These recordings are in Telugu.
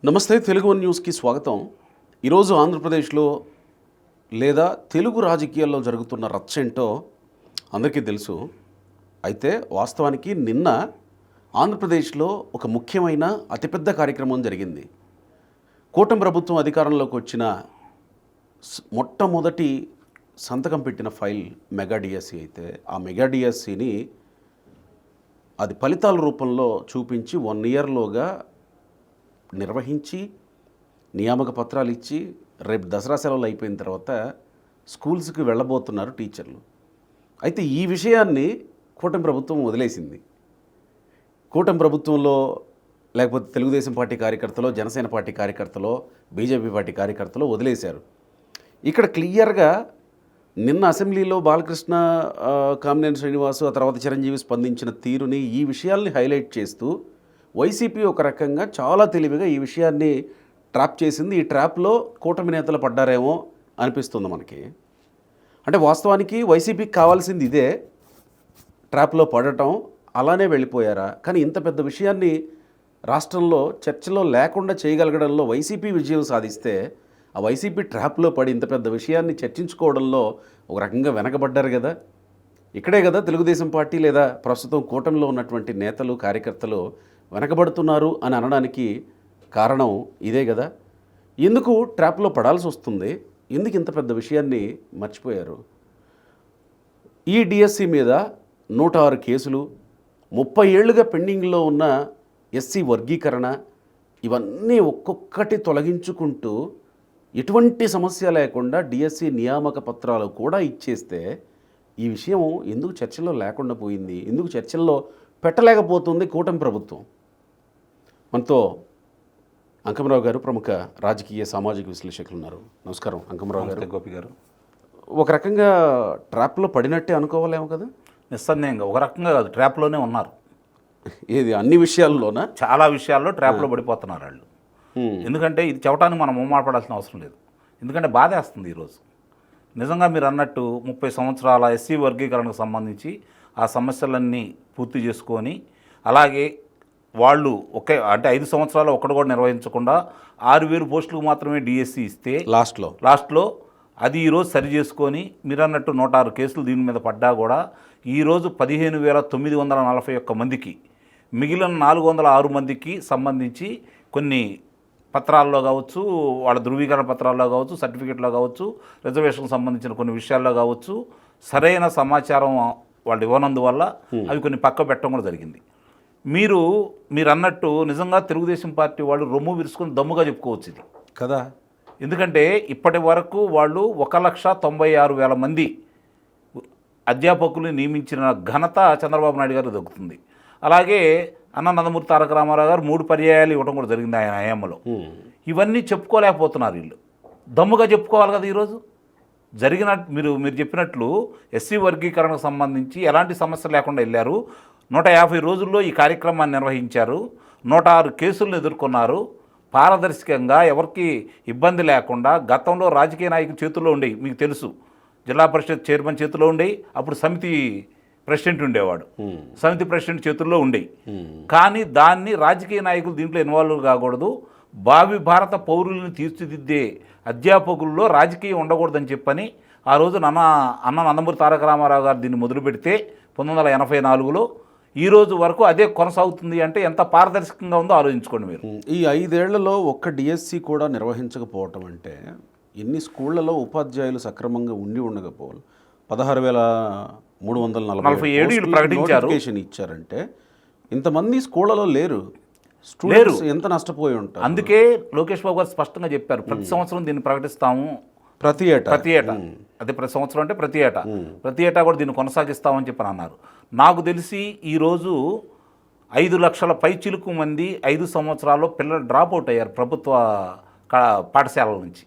నమస్తే, తెలుగు వన్ న్యూస్కి స్వాగతం. ఈరోజు ఆంధ్రప్రదేశ్లో లేదా తెలుగు రాజకీయాల్లో జరుగుతున్న రచ్చేంటో అందరికీ తెలుసు. అయితే వాస్తవానికి నిన్న ఆంధ్రప్రదేశ్లో ఒక ముఖ్యమైన అతిపెద్ద కార్యక్రమం జరిగింది. కూటమి ప్రభుత్వం అధికారంలోకి వచ్చిన మొట్టమొదటి సంతకం పెట్టిన ఫైల్ మెగా డిఎస్సి. అయితే ఆ మెగా డిఎస్సిని అది ఫలితాల రూపంలో చూపించి 1 ఇయర్లోగా నిర్వహించి నియామక పత్రాలు ఇచ్చి రేపు దసరా సెలవులు అయిపోయిన తర్వాత స్కూల్స్కి వెళ్ళబోతున్నారు టీచర్లు. అయితే ఈ విషయాన్ని కూటమి ప్రభుత్వం వదిలేసింది. కూటమి ప్రభుత్వంలో లేకపోతే తెలుగుదేశం పార్టీ కార్యకర్తలో, జనసేన పార్టీ కార్యకర్తలో, బీజేపీ పార్టీ కార్యకర్తలో వదిలేశారు. ఇక్కడ క్లియర్గా నిన్న అసెంబ్లీలో బాలకృష్ణ, కామినేని శ్రీనివాసు, ఆ తర్వాత చిరంజీవి స్పందించిన తీరుని, ఈ విషయాల్ని హైలైట్ చేస్తూ వైసీపీ ఒక రకంగా చాలా తెలివిగా ఈ విషయాన్ని ట్రాప్ చేసింది. ఈ ట్రాప్లో కూటమి నేతలు పడ్డారేమో అనిపిస్తుంది మనకి. అంటే వాస్తవానికి వైసీపీకి కావాల్సింది ఇదే, ట్రాప్లో పడటం. అలానే వెళ్ళిపోయారా? కానీ ఇంత పెద్ద విషయాన్ని రాష్ట్రంలో చర్చలో లేకుండా చేయగలగడంలో వైసీపీ విజయం సాధిస్తే, ఆ వైసీపీ ట్రాప్లో పడి ఇంత పెద్ద విషయాన్ని చర్చించుకోవడంలో ఒక రకంగా వెనకబడ్డారు కదా. ఇక్కడే కదా తెలుగుదేశం పార్టీ లేదా ప్రస్తుతం కూటమిలో ఉన్నటువంటి నేతలు, కార్యకర్తలు వెనకబడుతున్నారు అని అనడానికి కారణం ఇదే కదా. ఎందుకు ట్రాప్లో పడాల్సి వస్తుంది? ఎందుకు ఇంత పెద్ద విషయాన్ని మర్చిపోయారు? ఈ డిఎస్సి మీద 106 కేసులు, 30 ఏళ్లుగా పెండింగ్లో ఉన్న ఎస్సీ వర్గీకరణ, ఇవన్నీ ఒక్కొక్కటి తొలగించుకుంటూ ఎటువంటి సమస్య లేకుండా డిఎస్సి నియామక పత్రాలు కూడా ఇచ్చేస్తే ఈ విషయం ఎందుకు చర్చల్లో లేకుండా పోయింది? ఎందుకు చర్చల్లో పెట్టలేకపోతుంది కూటమి ప్రభుత్వం? మనతో అంకమరావు గారు, ప్రముఖ రాజకీయ సామాజిక విశ్లేషకులు ఉన్నారు. నమస్కారం అంకమరావు గారు. గోపి గారు, ఒక రకంగా ట్రాప్లో పడినట్టే అనుకోవాలేమో కదా. నిస్సందేహంగా ఒక రకంగా కాదు, ట్రాప్లోనే ఉన్నారు. ఏది అన్ని విషయాల్లోనా? చాలా విషయాల్లో ట్రాప్లో పడిపోతున్నారు వాళ్ళు. ఎందుకంటే ఇది చెప్పడానికి మనం మొహమాటపడాల్సిన అవసరం లేదు. ఎందుకంటే బాధేస్తుంది ఈరోజు. నిజంగా మీరు అన్నట్టు 30 సంవత్సరాల ఎస్సీ వర్గీకరణకు సంబంధించి ఆ సమస్యలన్నీ పూర్తి చేసుకొని, అలాగే వాళ్ళు అంటే 5 సంవత్సరాలు ఒక్కడు కూడా నిర్వహించకుండా 6,000 పోస్టులకు మాత్రమే డిఎస్సి ఇస్తే లాస్ట్లో అది ఈరోజు సరి చేసుకొని, మీరు అన్నట్టు 106 కేసులు దీని మీద పడ్డా కూడా ఈరోజు 15,941 మందికి, మిగిలిన 406 మందికి సంబంధించి కొన్ని పత్రాల్లో కావచ్చు, వాళ్ళ ధృవీకరణ పత్రాల్లో కావచ్చు, సర్టిఫికెట్లో కావచ్చు, రిజర్వేషన్కి సంబంధించిన కొన్ని విషయాల్లో కావచ్చు, సరైన సమాచారం వాళ్ళు ఇవ్వనందువల్ల అవి కొన్ని పక్క పెట్టడం కూడా జరిగింది. మీరు అన్నట్టు నిజంగా తెలుగుదేశం పార్టీ వాళ్ళు రొమ్ము విరుచుకొని దమ్ముగా చెప్పుకోవచ్చు ఇది కదా. ఎందుకంటే ఇప్పటి వరకు వాళ్ళు 1,96,000 మంది అధ్యాపకులు నియమించిన ఘనత చంద్రబాబు నాయుడు గారు దక్కుతుంది. అలాగే అన్న నందమూరి తారక రామారావు గారు 3 పర్యాయాలు ఇవ్వడం కూడా జరిగింది ఆయన హయాంలో. ఇవన్నీ చెప్పుకోలేకపోతున్నారు వీళ్ళు. దమ్ముగా చెప్పుకోవాలి కదా. ఈరోజు జరిగినట్టు మీరు చెప్పినట్లు ఎస్సీ వర్గీకరణకు సంబంధించి ఎలాంటి సమస్య లేకుండా వెళ్ళారు. 150 రోజుల్లో ఈ కార్యక్రమాన్ని నిర్వహించారు. 106 కేసులను ఎదుర్కొన్నారు. పారదర్శకంగా ఎవరికి ఇబ్బంది లేకుండా. గతంలో రాజకీయ నాయకుల చేతుల్లో ఉండేవి, మీకు తెలుసు. జిల్లా పరిషత్ చైర్మన్ చేతిలో ఉండేవి, అప్పుడు సమితి ప్రెసిడెంట్ ఉండేవాడు, సమితి ప్రెసిడెంట్ చేతుల్లో ఉండేవి. కానీ దాన్ని రాజకీయ నాయకులు దీంట్లో ఇన్వాల్వ్ కాకూడదు, భావి భారత పౌరులను తీర్చిదిద్దే అధ్యాపకుల్లో రాజకీయం ఉండకూడదని చెప్పని ఆ రోజు అన్న నందమూరి తారక రామారావు గారు దీన్ని మొదలు పెడితే 1984లో ఈ రోజు వరకు అదే కొనసాగుతుంది. అంటే ఎంత పారదర్శకంగా ఉందో ఆలోచించుకోండి మీరు. ఈ 5 ఏళ్లలో ఒక్క డిఎస్సి కూడా నిర్వహించకపోవటం అంటే, ఎన్ని స్కూళ్లలో ఉపాధ్యాయులు సక్రమంగా ఉండకపోవాలి. 16,347 ప్రకటించారు, ఇచ్చారంటే ఇంతమంది స్కూళ్లలో లేరు. స్టూడెంట్స్ ఎంత నష్టపోయి ఉంటారు. అందుకే లోకేష్ బాబు గారు స్పష్టంగా చెప్పారు, ప్రతి సంవత్సరం దీన్ని ప్రకటిస్తాము, ప్రతి ఏటా అదే ప్రతి సంవత్సరం అంటే ప్రతి ఏటా కూడా దీన్ని కొనసాగిస్తామని చెప్పని అన్నారు. నాకు తెలిసి ఈరోజు 5 లక్షల పైచిలుకు మంది 5 సంవత్సరాల్లో పిల్లలు డ్రాప్ అవుట్ అయ్యారు ప్రభుత్వ పాఠశాలల నుంచి.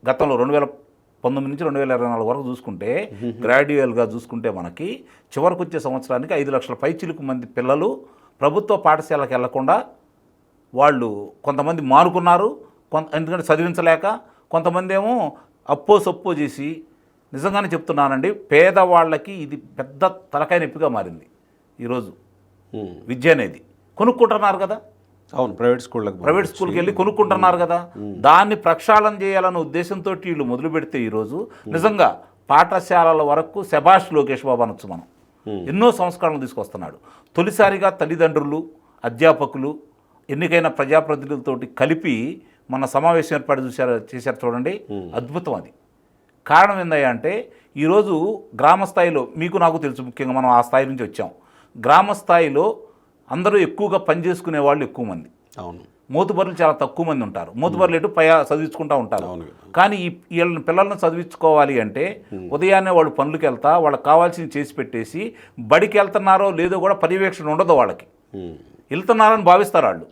గతంలో 2019 నుంచి 2024 వరకు చూసుకుంటే, గ్రాడ్యువల్గా చూసుకుంటే మనకి చివరికి వచ్చే సంవత్సరానికి 5 లక్షల పైచిలుకు మంది పిల్లలు ప్రభుత్వ పాఠశాలకు వెళ్లకుండా వాళ్ళు కొంతమంది మానుకున్నారు. ఎందుకంటే చదివించలేక, కొంతమంది ఏమో అప్పో సప్పో చేసి. నిజంగానే చెప్తున్నానండి, పేదవాళ్ళకి ఇది పెద్ద తలకాయ నొప్పిగా మారింది ఈరోజు విద్య అనేది. కొనుక్కుంటున్నారు కదా. అవును, ప్రైవేట్ స్కూల్కి వెళ్ళి కొనుక్కుంటున్నారు కదా. దాన్ని ప్రక్షాళన చేయాలన్న ఉద్దేశంతో వీళ్ళు మొదలు పెడితే ఈరోజు నిజంగా పాఠశాలల వరకు శభాష్ లోకేష్ బాబు అనొచ్చు మనం. ఎన్నో సంస్కరణలు తీసుకొస్తున్నాడు. తొలిసారిగా తల్లిదండ్రులు, అధ్యాపకులు, ఎన్నికైన ప్రజాప్రతినిధులతోటి కలిపి మన సమావేశం ఏర్పాటు చేశారు చూడండి, అద్భుతం. అది కారణం ఏందయ్యా అంటే ఈరోజు గ్రామ స్థాయిలో మీకు నాకు తెలుసు, ముఖ్యంగా మనం ఆ స్థాయి నుంచి వచ్చాం. గ్రామ స్థాయిలో అందరూ ఎక్కువగా పనిచేసుకునే వాళ్ళు ఎక్కువ మంది, అవును, మోతుబరులు చాలా తక్కువ మంది ఉంటారు. మోతుబరులు ఎటు చదివించుకుంటూ ఉంటారు. కానీ వీళ్ళని పిల్లల్ని చదివించుకోవాలి అంటే ఉదయాన్నే వాళ్ళు పనులకు వెళ్తా వాళ్ళకి కావాల్సింది చేసి పెట్టేసి బడికి వెళ్తున్నారో లేదో కూడా పర్యవేక్షణ ఉండదు. వాళ్ళకి వెళ్తున్నారని భావిస్తారు వాళ్ళు.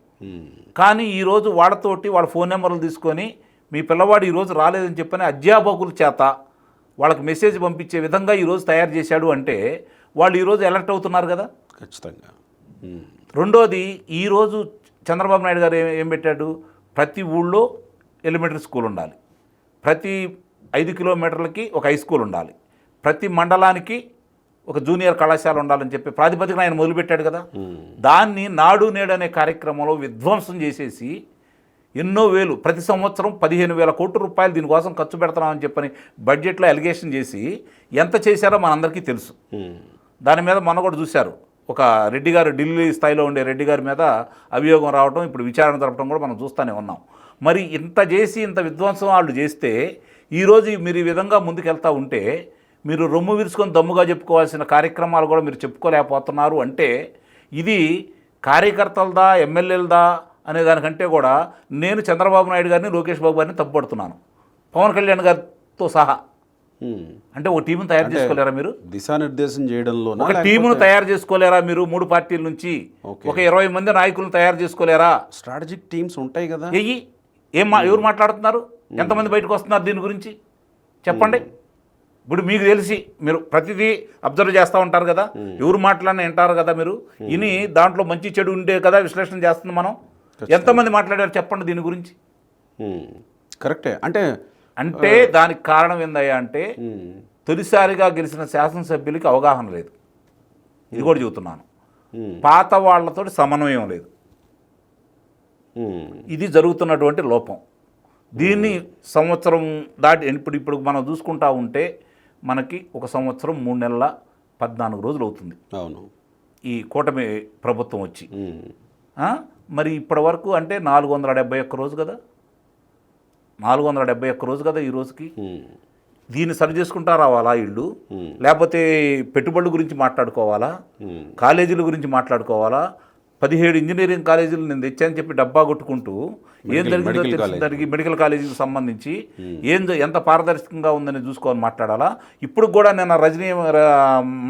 కానీ ఈరోజు వాళ్ళతోటి వాళ్ళ ఫోన్ నెంబర్లు తీసుకొని మీ పిల్లవాడు ఈరోజు రాలేదని చెప్పని అధ్యాపకుల చేత వాళ్ళకి మెసేజ్ పంపించే విధంగా ఈరోజు తయారు చేశాడు అంటే వాళ్ళు ఈరోజు అలర్ట్ అవుతున్నారు కదా, ఖచ్చితంగా. రెండోది, ఈరోజు చంద్రబాబు నాయుడు గారు ఏం పెట్టాడు, ప్రతి ఊళ్ళో ఎలిమెంటరీ స్కూల్ ఉండాలి, ప్రతి 5 కిలోమీటర్లకి ఒక హై స్కూల్ ఉండాలి, ప్రతి మండలానికి ఒక జూనియర్ కళాశాల ఉండాలని చెప్పి ప్రాతిపదికన ఆయన మొదలుపెట్టాడు కదా. దాన్ని నాడు నేడు అనే కార్యక్రమంలో విధ్వంసం చేసేసి ఎన్నో వేలు, ప్రతి సంవత్సరం 15,000 కోట్ల రూపాయలు దీనికోసం ఖర్చు పెడతామని చెప్పని బడ్జెట్లో అలిగేషన్ చేసి ఎంత చేశారో మనందరికీ తెలుసు. దాని మీద మన కూడా చూశారు, ఒక రెడ్డి గారు, ఢిల్లీ స్థాయిలో ఉండే రెడ్డి గారి మీద అభియోగం రావడం, ఇప్పుడు విచారణ జరపడం కూడా మనం చూస్తూనే ఉన్నాం. మరి ఇంత చేసి ఇంత విధ్వంసం వాళ్ళు చేస్తే ఈరోజు మీరు ఈ విధంగా ముందుకెళ్తూ ఉంటే మీరు రొమ్ము విరుచుకొని దమ్ముగా చెప్పుకోవాల్సిన కార్యక్రమాలు కూడా మీరు చెప్పుకోలేకపోతున్నారు అంటే ఇది కార్యకర్తలదా ఎమ్మెల్యేలదా అనే దానికంటే కూడా నేను చంద్రబాబు నాయుడు గారిని, లోకేష్ బాబు గారిని తప్పుపడుతున్నాను, పవన్ కళ్యాణ్ గారితో సహా. అంటే ఒక టీమును తయారు చేసుకోలేరా మీరు? దిశానిర్దేశం చేయడంలో ఒక టీమును తయారు చేసుకోలేరా మీరు? 3 పార్టీల నుంచి ఒక 20 మంది నాయకులను తయారు చేసుకోలేరా? స్ట్రాటజిక్ టీమ్స్ ఉంటాయి కదా. ఎవరు మాట్లాడుతున్నారు? ఎంతమంది బయటకు వస్తున్నారు దీని గురించి చెప్పండి. ఇప్పుడు మీకు తెలిసి మీరు ప్రతిదీ అబ్జర్వ్ చేస్తూ ఉంటారు కదా, ఎవరు మాట్లాడినా వింటారు కదా మీరు. ఇని దాంట్లో మంచి చెడు ఉండే కదా విశ్లేషణ చేస్తుంది మనం. ఎంతమంది మాట్లాడారు చెప్పండి దీని గురించి? కరెక్టే. అంటే దానికి కారణం ఏందయ్యా అంటే తొలిసారిగా గెలిచిన శాసనసభ్యులకి అవగాహన లేదు. ఇది కూడా చెబుతున్నాను. పాత వాళ్లతో సమన్వయం లేదు. ఇది జరుగుతున్నటువంటి లోపం. దీన్ని సంవత్సరం దాటి ఇప్పుడు మనం చూసుకుంటా ఉంటే మనకి 1 సంవత్సరం 3 నెలల 14 రోజులు అవుతుంది అవును ఈ కూటమి ప్రభుత్వం వచ్చి. మరి ఇప్పటి వరకు అంటే 471 రోజు కదా, 471 రోజు కదా ఈ రోజుకి. దీన్ని సరి చేసుకుంటా రావాలా ఇళ్ళు? లేకపోతే పెట్టుబడుల గురించి మాట్లాడుకోవాలా, కాలేజీల గురించి మాట్లాడుకోవాలా? 17 ఇంజనీరింగ్ కాలేజీలు నేను తెచ్చానని చెప్పి డబ్బా కొట్టుకుంటూ ఏం జరిగిందో తెలిసిందానికి మెడికల్ కాలేజీకి సంబంధించి ఎంత పారదర్శకంగా ఉందని చూసుకోవాలని మాట్లాడాలా? ఇప్పుడు కూడా నేను రజనీ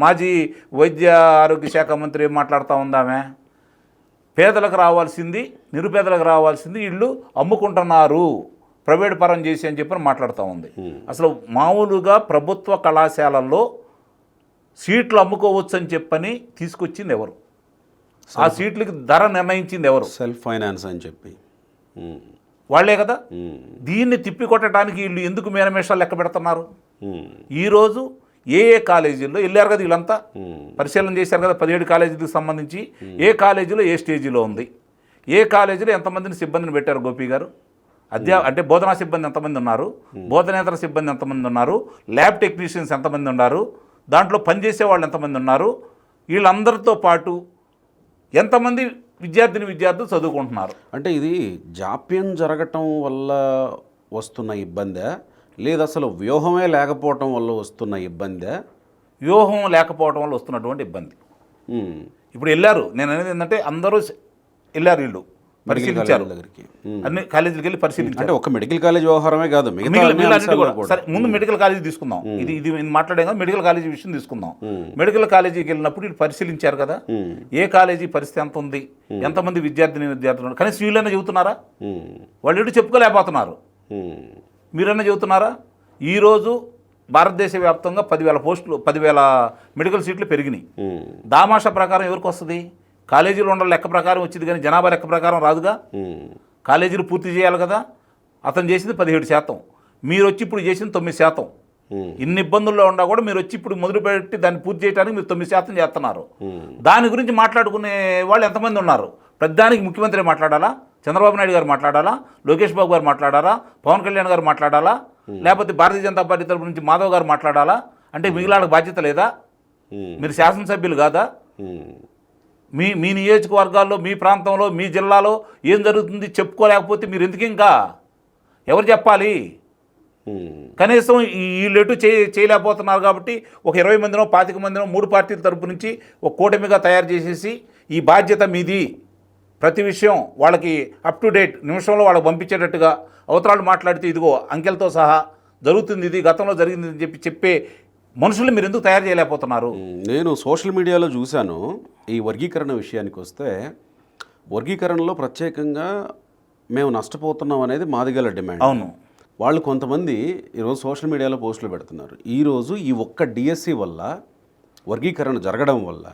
మాజీ వైద్య ఆరోగ్య శాఖ మంత్రి ఏం మాట్లాడుతూ ఉందామే, పేదలకు రావాల్సింది నిరుపేదలకు రావాల్సింది ఇళ్ళు అమ్ముకుంటున్నారు, ప్రైవేట్ పరం చేసి అని చెప్పి మాట్లాడుతూ ఉంది. అసలు మామూలుగా ప్రభుత్వ కళాశాలల్లో సీట్లు అమ్ముకోవచ్చు అని చెప్పని తీసుకొచ్చింది ఎవరు? ఆ సీట్లకి ధర నిర్ణయించింది ఎవరు? సెల్ఫ్ ఫైనాన్స్ అని చెప్పి వాళ్లే కదా. దీన్ని తిప్పికొట్టడానికి వీళ్ళు ఎందుకు మేనమేషాలు లెక్క పెడుతున్నారు? ఈరోజు ఏ కాలేజీల్లో వెళ్ళారు కదా వీళ్ళంతా, పరిశీలన చేశారు కదా 17 కాలేజీలకు సంబంధించి ఏ కాలేజీలో ఏ స్టేజీలో ఉంది, ఏ కాలేజీలో ఎంతమందిని సిబ్బందిని పెట్టారు గోపి గారు, అంటే బోధనా సిబ్బంది ఎంతమంది ఉన్నారు, బోధనేతర సిబ్బంది ఎంతమంది ఉన్నారు, ల్యాబ్ టెక్నీషియన్స్ ఎంతమంది ఉన్నారు, దాంట్లో పనిచేసే వాళ్ళు ఎంతమంది ఉన్నారు, వీళ్ళందరితో పాటు ఎంతమంది విద్యార్థులు చదువుకుంటున్నారు. అంటే ఇది జాప్యం జరగటం వల్ల వస్తున్న ఇబ్బందే, లేదా అసలు వ్యూహమే లేకపోవటం వల్ల వస్తున్న ఇబ్బందే? వ్యూహం లేకపోవడం వల్ల వస్తున్నటువంటి ఇబ్బంది. ఇప్పుడు వెళ్ళారు, నేను అనేది ఏంటంటే అందరూ వెళ్ళారు, వీళ్ళు పరిశీలించారు, అన్ని కాలేజీలకు వెళ్ళి పరిశీలించారు. అంటే ఒక మెడికల్ కాలేజ్ వ్యవహారమే కాదు, సరే ముందు మెడికల్ కాలేజీ తీసుకుందాం. ఇది మాట్లాడే కదా మెడికల్ కాలేజీ విషయం తీసుకుందాం. మెడికల్ కాలేజీకి వెళ్ళినప్పుడు వీళ్ళు పరిశీలించారు కదా, ఏ కాలేజీ పరిస్థితి ఎంత ఉంది, ఎంతమంది విద్యార్థులు, కనీసం వీళ్ళైనా చెబుతున్నారా? వాళ్ళు ఎటు చెప్పుకోలేకపోతున్నారు. మీరన్నా చెబుతున్నారా? ఈరోజు భారతదేశ వ్యాప్తంగా 10,000 మెడికల్ సీట్లు పెరిగినాయి. దామాషా ప్రకారం ఎవరికి వస్తుంది? కాలేజీలో ఉండాలి లెక్క ప్రకారం వచ్చింది, కానీ జనాభా లెక్క ప్రకారం రాదుగా. కాలేజీలు పూర్తి చేయాలి కదా. అతను చేసింది 17%, మీరు వచ్చి ఇప్పుడు చేసింది 9%. ఇన్ని ఇబ్బందుల్లో ఉన్నా కూడా మీరు వచ్చి ఇప్పుడు మొదలుపెట్టి దాన్ని పూర్తి చేయడానికి మీరు 9% చేస్తున్నారు. దాని గురించి మాట్లాడుకునే వాళ్ళు ఎంతమంది ఉన్నారు? ప్రతిదానికి ముఖ్యమంత్రి మాట్లాడాలా, చంద్రబాబు నాయుడు గారు మాట్లాడాలా, లోకేష్ బాబు గారు మాట్లాడాలా, పవన్ కళ్యాణ్ గారు మాట్లాడాలా, లేకపోతే భారతీయ జనతా పార్టీ తరపు నుంచి మాధవ్ గారు మాట్లాడాలా? అంటే మిగిలిన బాధ్యత లేదా? మీరు శాసనసభ్యులు కాదా? మీ మీ నియోజకవర్గాల్లో, మీ ప్రాంతంలో, మీ జిల్లాలో ఏం జరుగుతుంది చెప్పుకోలేకపోతే మీరు ఎందుకు ఇంకా ఎవరు చెప్పాలి? కనీసం వీళ్ళు ఎటు చేయలేకపోతున్నారు కాబట్టి ఒక 20 మందినో 25 మందినో 3 పార్టీల తరపు నుంచి ఒక కూటమిగా తయారు చేసేసి ఈ బాధ్యత మీది, ప్రతి విషయం వాళ్ళకి అప్ టు డేట్ నిమిషంలో వాళ్ళకి పంపించేటట్టుగా అవతరాలు మాట్లాడితే ఇదిగో అంకెలతో సహా జరుగుతుంది, ఇది గతంలో జరిగింది అని చెప్పే మనుషులు మీరు ఎందుకు తయారు చేయలేకపోతున్నారు? నేను సోషల్ మీడియాలో చూశాను ఈ వర్గీకరణ విషయానికి వస్తే, వర్గీకరణలో ప్రత్యేకంగా మేము నష్టపోతున్నాం అనేది మాదిగల డిమాండ్. అవును. వాళ్ళు కొంతమంది ఈరోజు సోషల్ మీడియాలో పోస్టులు పెడుతున్నారు. ఈరోజు ఈ ఒక్క డిఎస్సి వల్ల, వర్గీకరణ జరగడం వల్ల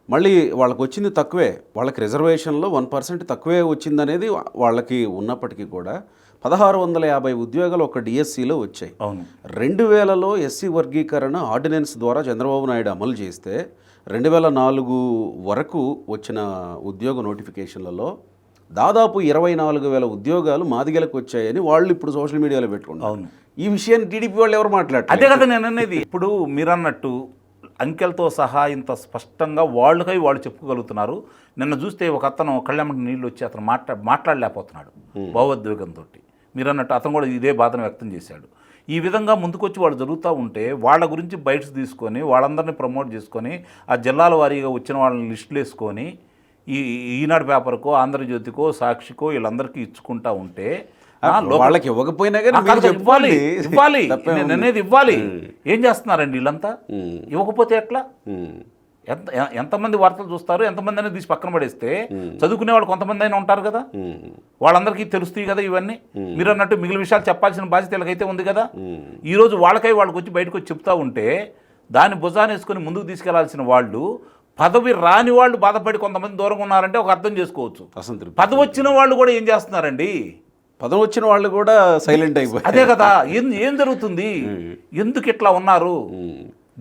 మళ్ళీ వాళ్ళకి వచ్చింది తక్కువే, వాళ్ళకి రిజర్వేషన్లో 1% తక్కువే వచ్చిందనేది వాళ్ళకి ఉన్నప్పటికీ కూడా 1650 ఉద్యోగాలు ఒక డిఎస్సిలో వచ్చాయి. అవును. 2000లో ఎస్సీ వర్గీకరణ ఆర్డినెన్స్ ద్వారా చంద్రబాబు నాయుడు అమలు చేస్తే 2004 వరకు వచ్చిన ఉద్యోగ నోటిఫికేషన్లలో దాదాపు 24,000 ఉద్యోగాలు మాదిగలకు వచ్చాయని వాళ్ళు ఇప్పుడు సోషల్ మీడియాలో పెట్టుకుంటారు. అవును. ఈ విషయాన్ని టీడీపీ వాళ్ళు ఎవరు మాట్లాడారు? అదే కదా నేను అనేది. ఇప్పుడు మీరు అన్నట్టు అంకెలతో సహా ఇంత స్పష్టంగా వాళ్ళకై వాళ్ళు చెప్పుకోగలుగుతున్నారు. నిన్న చూస్తే ఒక అతను కళ్ళెమ్మటి నీళ్ళు వచ్చి అతను మాట్లాడలేకపోతున్నాడు భావోద్వేగంతో. మీరు అన్నట్టు అతను కూడా ఇదే బాధను వ్యక్తం చేశాడు. ఈ విధంగా ముందుకొచ్చి వాళ్ళు జరుగుతూ ఉంటే వాళ్ళ గురించి బైట్స్ తీసుకొని వాళ్ళందరినీ ప్రమోట్ చేసుకొని ఆ జిల్లాల వారీగా వచ్చిన వాళ్ళని లిస్టులు వేసుకొని ఈనాడు పేపర్కో, ఆంధ్రజ్యోతికో, సాక్షికో వీళ్ళందరికీ ఇచ్చుకుంటా ఉంటే వాళ్ళకి ఇవ్వకపోయినా కానీ ఇవ్వాలి. నేను అనేది ఇవ్వాలి. ఏం చేస్తున్నారండి వీళ్ళంతా? ఇవ్వకపోతే ఎట్లా? ఎంతమంది వార్తలు చూస్తారు? ఎంతమంది అనేది తీసి పక్కన పడేస్తే చదువుకునే వాళ్ళు కొంతమంది అయినా ఉంటారు కదా, వాళ్ళందరికీ తెలుస్తాయి కదా ఇవన్నీ. మీరు అన్నట్టు మిగిలిన విషయాలు చెప్పాల్సిన బాధ్యత వీళ్ళకైతే ఉంది కదా. ఈరోజు వాళ్ళకి వచ్చి బయటకు వచ్చి చెప్తా ఉంటే దాన్ని భుజాన్ని వేసుకొని ముందుకు తీసుకెళ్లాల్సిన వాళ్ళు, పదవి రాని వాళ్ళు బాధపడి కొంతమంది దూరంగా ఉన్నారంటే ఒక అర్థం చేసుకోవచ్చు. పదవి వచ్చిన వాళ్ళు కూడా ఏం చేస్తున్నారండి? పదవి వచ్చిన వాళ్ళు కూడా సైలెంట్ అయిపోయి. అదే కదా, ఏం జరుగుతుంది? ఎందుకు ఇట్లా ఉన్నారు?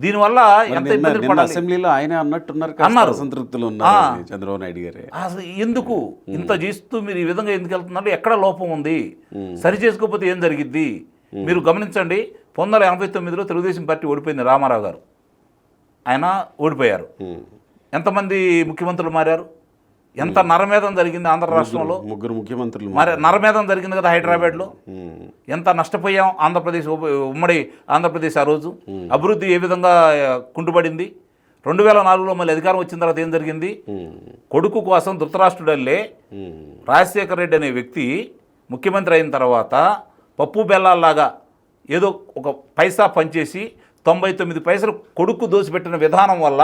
దీనివల్ల ఎంత ఇబ్బంది పడాలి? అసెంబ్లీలో ఆయన అన్నట్టున్నారు, అసంతృప్తులు ఉన్నారు చంద్రబాబు నాయుడు గారు. అసలు ఎందుకు ఇంత చేస్తూ మీరు ఈ విధంగా ఎందుకు వెళ్తున్నారు? ఎక్కడ లోపం ఉంది? సరి చేసుకోకపోతే ఏం జరిగిద్ది? మీరు గమనించండి. 1989లో తెలుగుదేశం పార్టీ ఓడిపోయింది. రామారావు గారు ఆయన ఓడిపోయారు. ఎంతమంది ముఖ్యమంత్రులు మారారు? ఎంత నరమేధం జరిగింది ఆంధ్ర రాష్ట్రంలో? 3 ముఖ్యమంత్రులు మరి నరమేధం జరిగింది కదా హైదరాబాద్లో. ఎంత నష్టపోయాం ఆంధ్రప్రదేశ్, ఉమ్మడి ఆంధ్రప్రదేశ్. ఆ రోజు అభివృద్ధి ఏ విధంగా కుంటుపడింది? 2004లో మళ్ళీ అధికారం వచ్చిన తర్వాత ఏం జరిగింది? కొడుకు కోసం ధృతరాష్ట్రుడల్లే రాజశేఖర రెడ్డి అనే వ్యక్తి ముఖ్యమంత్రి అయిన తర్వాత పప్పు బెల్లాల్లాగా ఏదో ఒక పైసా పనిచేసి 99 పైసలు కొడుకు దోసిపెట్టిన విధానం వల్ల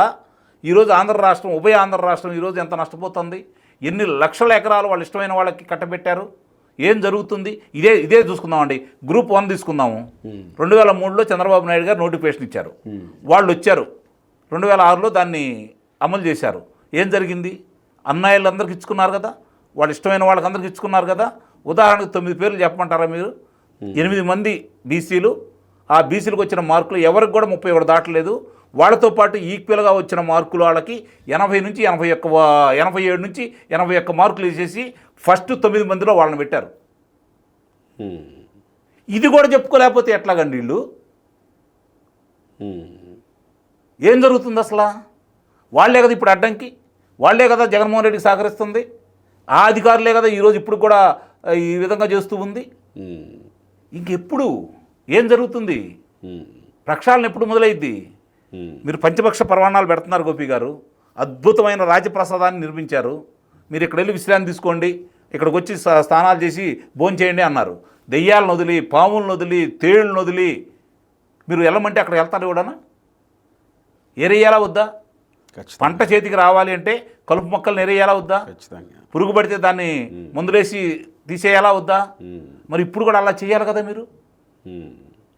ఈరోజు ఆంధ్ర రాష్ట్రం, ఉభయ ఆంధ్ర రాష్ట్రం ఈరోజు ఎంత నష్టపోతుంది? ఎన్ని లక్షల ఎకరాలు వాళ్ళు ఇష్టమైన వాళ్ళకి కట్టబెట్టారు? ఏం జరుగుతుంది? ఇదే చూసుకుందామండి. గ్రూప్ 1 తీసుకుందాము. 2003లో చంద్రబాబు నాయుడు గారు నోటిఫికేషన్ ఇచ్చారు. వాళ్ళు వచ్చారు. 2006లో దాన్ని అమలు చేశారు. ఏం జరిగింది? అన్నయ్యలందరికీ ఇచ్చుకున్నారు కదా, వాళ్ళు ఇష్టమైన వాళ్ళకందరికీ ఇచ్చుకున్నారు కదా. ఉదాహరణకు 9 పేర్లు చెప్పమంటారా మీరు? 8 మంది బీసీలు. ఆ బీసీలకు వచ్చిన మార్కులు ఎవరికి కూడా 31 దాటలేదు. వాళ్ళతో పాటు ఈక్వల్గా వచ్చిన మార్కులు వాళ్ళకి 87 నుంచి 81 మార్కులు వేసేసి ఫస్ట్ 9 మందిలో వాళ్ళని పెట్టారు. ఇది కూడా చెప్పుకోలేకపోతే ఎట్లాగండి వీళ్ళు? ఏం జరుగుతుంది అసలు? వాళ్ళే కదా ఇప్పుడు అడ్డంకి, వాళ్ళే కదా జగన్మోహన్ రెడ్డికి సహకరిస్తుంది. ఆ అధికారులే కదా ఈరోజు ఇప్పుడు కూడా ఈ విధంగా చేస్తూ ఉంది. ఇంకెప్పుడు ఏం జరుగుతుంది? ప్రక్షాళన ఎప్పుడు మొదలైద్ది? మీరు పంచపక్ష పర్వాణాలు పెడుతున్నారు గోపి గారు. అద్భుతమైన రాజప్రసాదాన్ని నిర్మించారు. మీరు ఇక్కడ వెళ్ళి విశ్రాంతి తీసుకోండి, ఇక్కడికి వచ్చి స్నానాలు చేసి భోజనం చేయండి అన్నారు. దెయ్యాలను వదిలి, పాములను వదిలి, తేళ్లను వదిలి మీరు వెళ్ళమంటే అక్కడ వెళ్తారు కూడా? ఎరేయాలా వద్దా? పంట చేతికి రావాలి అంటే కలుపు మొక్కలు ఎరేయాలా వద్దా? పురుగు పడితే దాన్ని మందులేసి తీసేయాలా వద్దా? మరి ఇప్పుడు కూడా అలా చేయాలి కదా మీరు.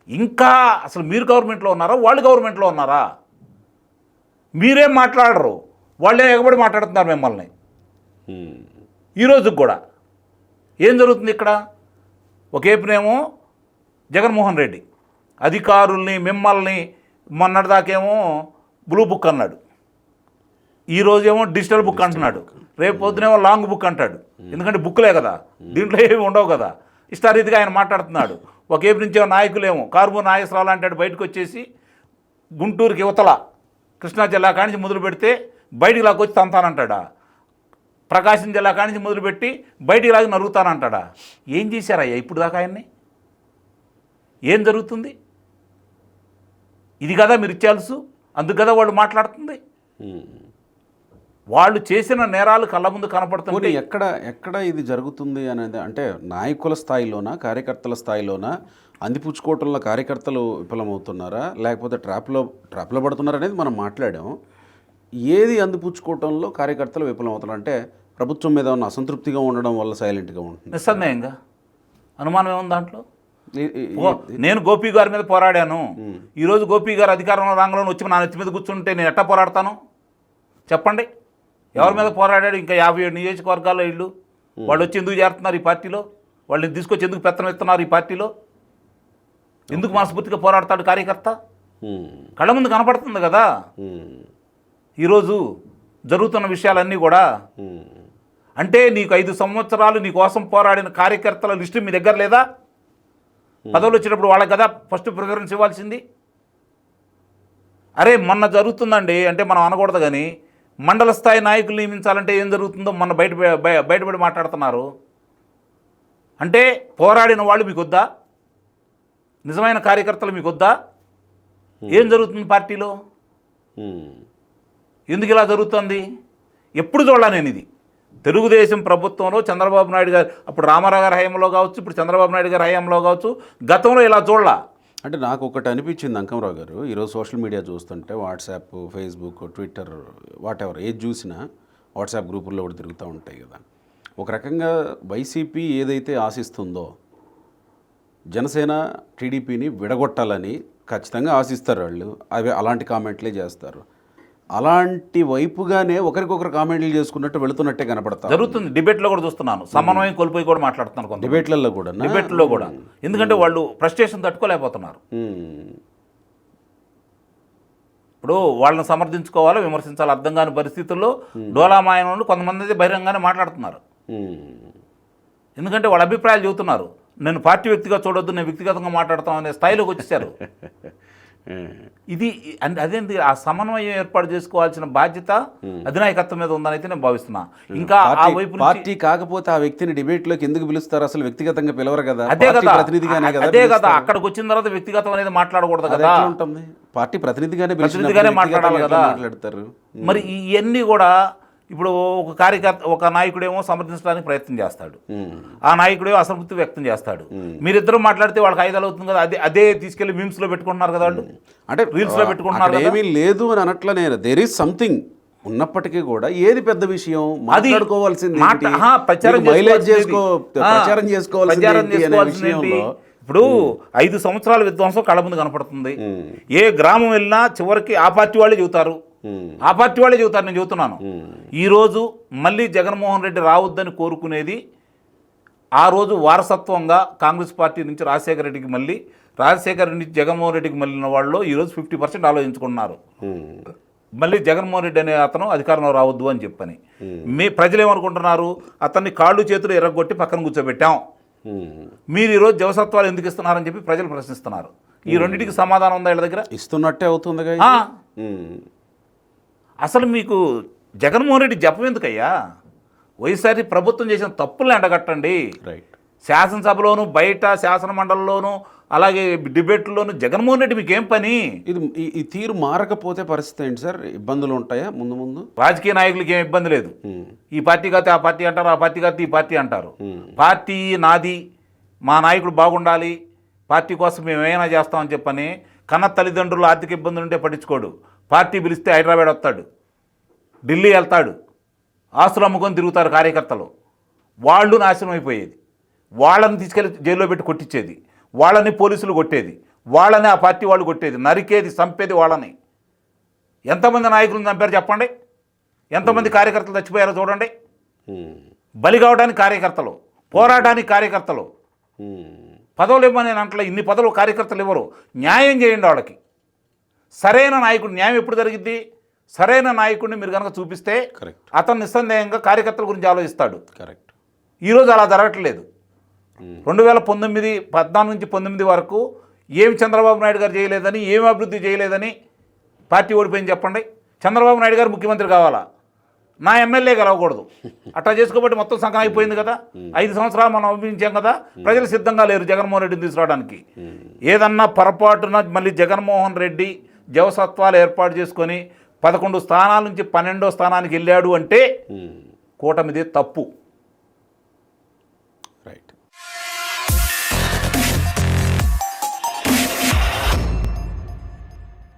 ఇంకా అసలు మీరు గవర్నమెంట్లో ఉన్నారా, వాళ్ళు గవర్నమెంట్లో ఉన్నారా? మీరేం మాట్లాడరు, వాళ్ళే ఎగబడి మాట్లాడుతున్నారు మిమ్మల్ని. ఈరోజు కూడా ఏం జరుగుతుంది ఇక్కడ? ఒకేపునేమో జగన్మోహన్ రెడ్డి అధికారుల్ని, మిమ్మల్ని మొన్నటిదాకేమో బ్లూ బుక్ అన్నాడు. ఈ రోజేమో డిజిటల్ బుక్ అంటున్నాడు, రేపు పొద్దునేమో లాంగ్ బుక్ అంటాడు. ఎందుకంటే బుక్లే కదా, దీంట్లో ఏమి ఉండవు కదా. ఇష్టారీతిగా ఆయన మాట్లాడుతున్నాడు. ఒక ఏపు నుంచో నాయకులేమో కారుమూరి నాగేశ్వరరావు అంటాడు, బయటకు వచ్చేసి గుంటూరుకి యువతల కృష్ణా జిల్లా కానించి మొదలు పెడితే బయటికి లాక్కొచ్చి తంతానంటాడా, ప్రకాశం జిల్లా కానించి మొదలుపెట్టి బయటికి లాగి నరుగుతానంటాడా. ఏం చేశారయ్యా ఇప్పుడు దాకా ఆయన్ని? ఏం జరుగుతుంది? ఇది కదా మీరు ఇచ్చేయాల్సు, అందుకు కదా వాళ్ళు మాట్లాడుతుంది. వాళ్ళు చేసిన నేరాలు కళ్ళ ముందు కనపడుతుంది. ఎక్కడ ఇది జరుగుతుంది అనేది అంటే నాయకుల స్థాయిలోనా కార్యకర్తల స్థాయిలోనా అందిపుచ్చుకోవటంలో కార్యకర్తలు విఫలమవుతున్నారా, లేకపోతే ట్రాప్లో పడుతున్నారా అనేది మనం మాట్లాడాం. ఏది అందిపుచ్చుకోవటంలో కార్యకర్తలు విఫలమవుతున్నారు అంటే ప్రభుత్వం మీద ఉన్న అసంతృప్తిగా ఉండడం వల్ల సైలెంట్గా ఉంటుంది. నిస్సందేహంగా అనుమానం ఏముంది దాంట్లో? నేను గోపి గారి మీద పోరాడాను. ఈరోజు గోపి గారు అధికారంలో రంగంలో వచ్చి నా నెత్తి మీద కూర్చుంటే నేను ఎట్టా పోరాడతాను చెప్పండి? ఎవరి మీద పోరాడాడు? ఇంకా 57 నియోజకవర్గాల్లో ఇళ్ళు వాళ్ళు వచ్చి ఎందుకు చేరుతున్నారు ఈ పార్టీలో? వాళ్ళని తీసుకొచ్చి ఎందుకు పెత్తనం ఇస్తున్నారు ఈ పార్టీలో? ఎందుకు మనస్ఫూర్తిగా పోరాడతాడు కార్యకర్త? కళ్ళ ముందు కనపడుతుంది కదా ఈరోజు జరుగుతున్న విషయాలన్నీ కూడా. అంటే నీకు 5 సంవత్సరాలు నీ కోసం పోరాడిన కార్యకర్తల లిస్టు మీ దగ్గర లేదా? పదవులు వచ్చేటప్పుడు వాళ్ళకి కదా ఫస్ట్ ప్రిఫరెన్స్ ఇవ్వాల్సింది. అరే మొన్న జరుగుతుందండి అంటే మనం అనకూడదు, కానీ మండల స్థాయి నాయకులు నియమించాలంటే ఏం జరుగుతుందో మొన్న బయటపడి మాట్లాడుతున్నారు. అంటే పోరాడిన వాళ్ళు మీకు వద్దా? నిజమైన కార్యకర్తలు మీకు వద్దా? ఏం జరుగుతుంది పార్టీలో? ఎందుకు ఇలా జరుగుతుంది? ఎప్పుడు చూడాలి నేను ఇది. తెలుగుదేశం ప్రభుత్వంలో చంద్రబాబు నాయుడు గారు అప్పుడు రామారావు గారి హయాంలో కావచ్చు, ఇప్పుడు చంద్రబాబు నాయుడు గారి హయాంలో కావచ్చు, గతంలో ఇలా చూడాల. అంటే నాకు ఒకటి అనిపించింది అంకమరావు గారు, ఈరోజు సోషల్ మీడియా చూస్తుంటే వాట్సాప్, ఫేస్బుక్, ట్విట్టర్, వాటెవర్ ఏది చూసినా వాట్సాప్ గ్రూపుల్లో కూడా తిరుగుతూ ఉంటాయి కదా. ఒక రకంగా వైసీపీ ఏదైతే ఆశిస్తుందో జనసేన టీడీపీని విడగొట్టాలని ఖచ్చితంగా ఆశిస్తారు వాళ్ళు. అవి అలాంటి కామెంట్లే చేస్తారు. అలాంటి వైపుగానే ఒకరికొకరు కామెంట్లు చేసుకున్నట్టు వెళుతున్నట్టే కనపడతారు. జరుగుతుంది. డిబేట్లో కూడా చూస్తున్నాను, సమన్వయం కోల్పోయి కూడా మాట్లాడుతున్నారు కొంత డిబేట్లో కూడా. ఎందుకంటే వాళ్ళు ఫ్రస్ట్రేషన్ తట్టుకోలేకపోతున్నారు. ఇప్పుడు వాళ్ళని సమర్థించుకోవాలో విమర్శించాలో అర్థం కాని పరిస్థితుల్లో డోలామాయన కొంతమంది అయితే బహిరంగానే మాట్లాడుతున్నారు. ఎందుకంటే వాళ్ళ అభిప్రాయాలు చెబుతున్నారు. నేను పార్టీ వ్యక్తిగా చూడొద్దు, నేను వ్యక్తిగతంగా మాట్లాడతాం అనే స్థాయిలోకి వచ్చేసారు. ఇది అదేంటి ఆ సమన్వయం ఏర్పాటు చేసుకోవాల్సిన బాధ్యత అధినాయకత్వం మీద ఉందని అయితే నేను భావిస్తున్నా. ఇంకా ఆ వైపు పార్టీ కాకపోతే ఆ వ్యక్తిని డిబేట్లోకి ఎందుకు పిలుస్తారు? అసలు వ్యక్తిగతంగా పిలవరు కదా. అదే కదా, అదే కదా. అక్కడికి వచ్చిన తర్వాత వ్యక్తిగతం అనేది మాట్లాడకూడదు కదా. ఉంటుంది పార్టీ ప్రతినిధిగానే మాట్లాడాలి కదా. మాట్లాడతారు. మరి ఇవన్నీ కూడా ఇప్పుడు ఒక కార్యకర్త, ఒక నాయకుడేమో సమర్థించడానికి ప్రయత్నం చేస్తాడు, ఆ నాయకుడేమో అసంతృప్తి వ్యక్తం చేస్తాడు. మీరిద్దరు మాట్లాడితే వాళ్ళకి ఆయుధాలు అవుతుంది కదా. అదే తీసుకెళ్లి మీమ్స్ లో పెట్టుకుంటున్నారు కదా వాళ్ళు, అంటే రీల్స్ లో పెట్టుకుంటున్నారు. ఏమీ లేదు అని అనట్ల నేను, దేర్ ఈస్ సంథింగ్ ఉన్నప్పటికీ కూడా ఏది పెద్ద విషయం మాట్లాడుకోవాల్సింది, ప్రచారం చేసుకోవాల్సింది. ఇప్పుడు 5 సంవత్సరాల విధ్వంసం కళ్ళ ముందు కనపడుతుంది. ఏ గ్రామం వెళ్ళినా చివరికి ఆ పార్టీ వాళ్ళే చెబుతారు, ఆ పార్టీ వాళ్ళే చెబుతారు. నేను చెబుతున్నాను, ఈరోజు మళ్ళీ జగన్మోహన్ రెడ్డి రావద్దని కోరుకునేది ఆ రోజు వారసత్వంగా కాంగ్రెస్ పార్టీ నుంచి రాజశేఖర రెడ్డికి మళ్ళీ, రాజశేఖర రెడ్డి నుంచి జగన్మోహన్ రెడ్డికి మళ్ళిన వాళ్ళు ఈరోజు 50% ఆలోచించుకున్నారు. మళ్ళీ జగన్మోహన్ రెడ్డి అనే అతను అధికారంలో రావద్దు అని చెప్పని. ప్రజలు ఏమనుకుంటున్నారు? అతన్ని కాళ్ళు చేతులు ఎర్రగొట్టి పక్కన కూర్చోబెట్టాం, మీరు ఈరోజు జవసత్వాలు ఎందుకు ఇస్తున్నారని చెప్పి ప్రజలు ప్రశ్నిస్తున్నారు. ఈ రెండింటికి సమాధానం ఉందా వీళ్ళ దగ్గర? ఇస్తున్నట్టే అవుతుంది. అసలు మీకు జగన్మోహన్ రెడ్డి జపం ఎందుకయ్యా? వైఎస్ఆర్ ప్రభుత్వం చేసిన తప్పుల్ని ఎండగట్టండి. శాసనసభలోను, బయట శాసన మండలిలోను, అలాగే డిబేట్లోను జగన్మోహన్ రెడ్డి మీకేం పని? ఇది ఈ తీరు మారకపోతే పరిస్థితి ఏంటి సార్? ఇబ్బందులు ఉంటాయా ముందు? రాజకీయ నాయకులకి ఏం ఇబ్బంది లేదు. ఈ పార్టీ కాతే ఆ పార్టీ అంటారు, ఆ పార్టీ కాతే ఈ పార్టీ అంటారు. పార్టీ నాది, మా నాయకుడు బాగుండాలి, పార్టీ కోసం మేము ఏమైనా చేస్తామని చెప్పని కన్న తల్లిదండ్రులు ఆర్థిక ఇబ్బందులు ఉంటే పట్టించుకోడు. పార్టీ పిలిస్తే హైదరాబాద్ వస్తాడు, ఢిల్లీ వెళ్తాడు, ఆస్తులు అమ్ముకొని తిరుగుతారు కార్యకర్తలు. వాళ్ళు నాశనం అయిపోయేది, వాళ్ళని తీసుకెళ్ళి జైల్లో పెట్టి కొట్టించేది, వాళ్ళని పోలీసులు కొట్టేది, వాళ్ళని ఆ పార్టీ వాళ్ళు కొట్టేది, నరికేది, చంపేది వాళ్ళని. ఎంతమంది నాయకులను చంపారు చెప్పండి? ఎంతమంది కార్యకర్తలు చచ్చిపోయారో చూడండి. బలి కావడానికి కార్యకర్తలు, పోరాటానికి కార్యకర్తలు. పదవులు ఇవ్వని నేను అంటలే, ఇన్ని పదవులు కార్యకర్తలు ఇవ్వరు. న్యాయం చేయండి వాళ్ళకి. సరైన నాయకుడు న్యాయం ఎప్పుడు జరిగిద్ది? సరైన నాయకుడిని మీరు కనుక చూపిస్తే కరెక్ట్ అతను నిస్సందేహంగా కార్యకర్తల గురించి ఆలోచిస్తాడు. కరెక్ట్. ఈరోజు అలా జరగట్లేదు. 2019 14 నుంచి 19 వరకు ఏమి చంద్రబాబు నాయుడు గారు చేయలేదని, ఏమి అభివృద్ధి చేయలేదని పార్టీ ఓడిపోయింది చెప్పండి. చంద్రబాబు నాయుడు గారు ముఖ్యమంత్రి కావాలా, నా ఎమ్మెల్యే గెలవకూడదు, అట్లా చేసుకోబట్టి మొత్తం సంఘం అయిపోయింది కదా. 5 సంవత్సరాలు మనం అభివృద్ధించాం కదా, ప్రజలు సిద్ధంగా లేరు జగన్మోహన్ రెడ్డిని తీసుకురావడానికి. ఏదన్నా పొరపాటున మళ్ళీ జగన్మోహన్ రెడ్డి జవసత్వాలు ఏర్పాటు చేసుకొని 11 స్థానాల నుంచి 12వ స్థానానికి వెళ్ళాడు అంటే కూటమిదే తప్పు.